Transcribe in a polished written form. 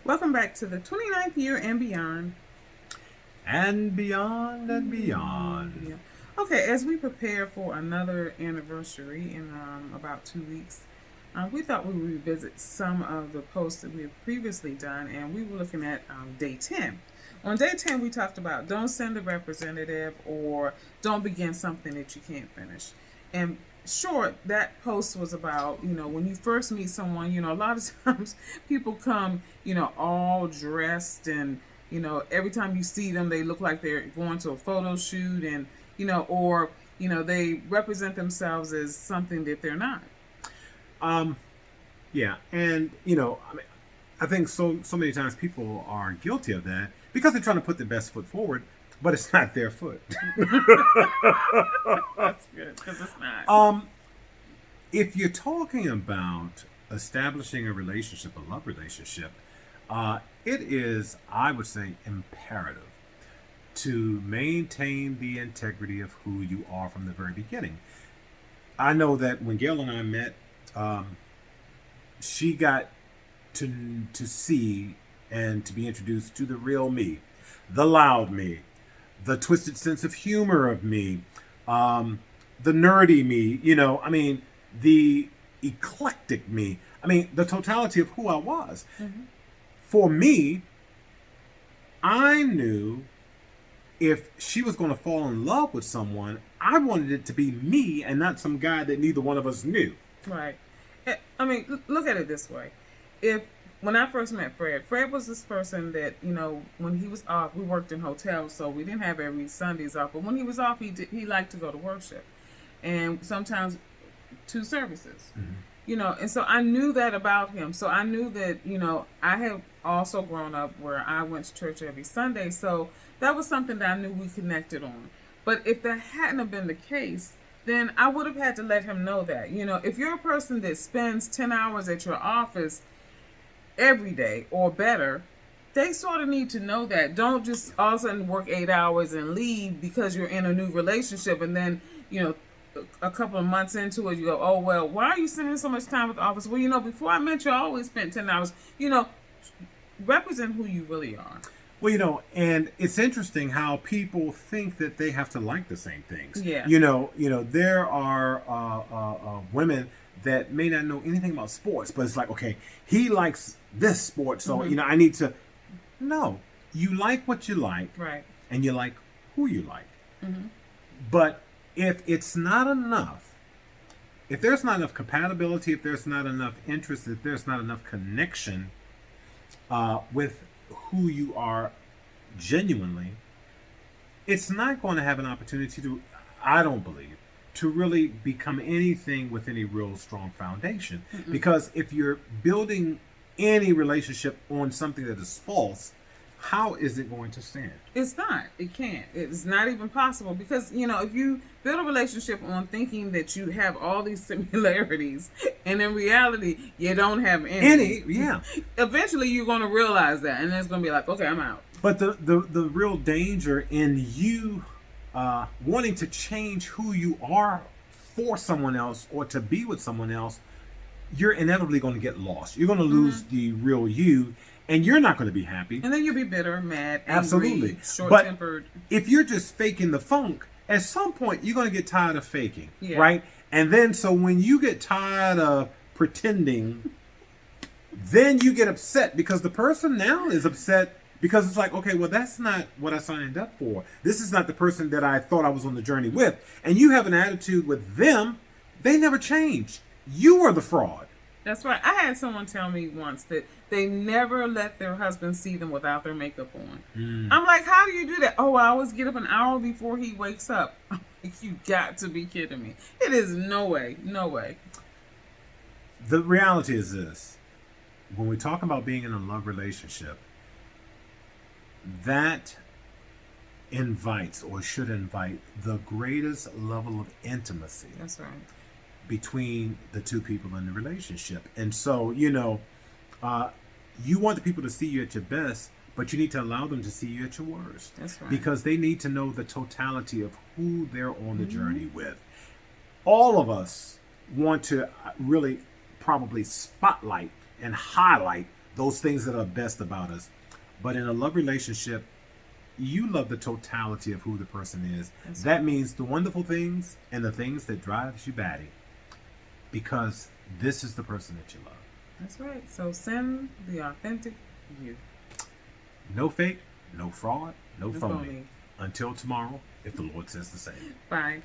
Welcome back to the 29th year and beyond. And beyond and beyond. Yeah. Okay, as we prepare for another anniversary in about 2 weeks, we thought we would revisit some of the posts that we have previously done, and we were looking at day 10. On day 10, we talked about don't send a representative or don't begin something that you can't finish. And short, that post was about, when you first meet someone, a lot of times people come, all dressed and, every time you see them, they look like they're going to a photo shoot and, or, they represent themselves as something that they're not. Um, yeah, and I think so many times people are guilty of that because they're trying to put their best foot forward, but it's not their foot. That's good because it's not. If you're talking about establishing a relationship, a love relationship, it is, I would say, imperative to maintain the integrity of who you are from the very beginning. I know that when Gail and I met, um, she got to see and to be introduced to the real me, the loud me, the twisted sense of humor of me, um, the nerdy me. The eclectic me. The totality of who I was. Mm-hmm. For me, I knew if she was going to fall in love with someone, I wanted it to be me and not some guy that neither one of us knew. Right. Look at it this way. If when I first met Fred was this person that when he was off, we worked in hotels, so we didn't have every Sundays off. But when he was off, he liked to go to worship, and sometimes two services. Mm-hmm. And so I knew that about him. So I knew that I have also grown up where I went to church every Sunday. So that was something that I knew we connected on. But if that hadn't have been the case, then I would have had to let him know that. If you're a person that spends 10 hours at your office every day or better, they sort of need to know that. Don't just all of a sudden work 8 hours and leave because you're in a new relationship and then, a couple of months into it, you go, oh, well, why are you spending so much time at the office? Well, before I met you, I always spent 10 hours. Represent who you really are. Well, and it's interesting how people think that they have to like the same things. Yeah. There are women that may not know anything about sports, but it's like, okay, he likes this sport, so Mm-hmm. I need to. No, you like what you like, Right. and you like who you like. Mm-hmm. But if it's not enough, if there's not enough compatibility, if there's not enough interest, if there's not enough connection with who you are genuinely, it's not going to have an opportunity to, I don't believe, to really become anything with any real strong foundation. Mm-mm. Because if you're building any relationship on something that is false, how is it going to stand? It's not. It can't. It's not even possible because, if you build a relationship on thinking that you have all these similarities and in reality you don't have any. Yeah. Eventually you're going to realize that and it's going to be like, okay, I'm out. But the real danger in you wanting to change who you are for someone else or to be with someone else, you're inevitably going to get lost. You're going to lose the real you, and you're not going to be happy. And then you'll be bitter, mad, angry, Absolutely. short-tempered. But if you're just faking the funk, at some point you're going to get tired of faking, Yeah. right? And then so when you get tired of pretending, then you get upset because the person now is upset because it's like, okay, well, that's not what I signed up for. This is not the person that I thought I was on the journey with. And you have an attitude with them, they never changed. You are the fraud. That's right. I had someone tell me once that they never let their husband see them without their makeup on. I'm like, how do you do that? Oh, I always get up an hour before he wakes up. I'm like, you got to be kidding me. It is no way. No way. The reality is this. When we talk about being in a love relationship, that invites or should invite the greatest level of intimacy That's right. between the two people in the relationship. And so, you want the people to see you at your best, but you need to allow them to see you at your worst. That's right. Because they need to know the totality of who they're on the journey with. All of us want to really probably spotlight and highlight those things that are best about us. But in a love relationship, you love the totality of who the person is. That's That means the wonderful things and the things that drives you batty, because this is the person that you love. That's right. So send the authentic you. No fake, no fraud, no No phony. phony. Until tomorrow, if the Lord says the same. Bye.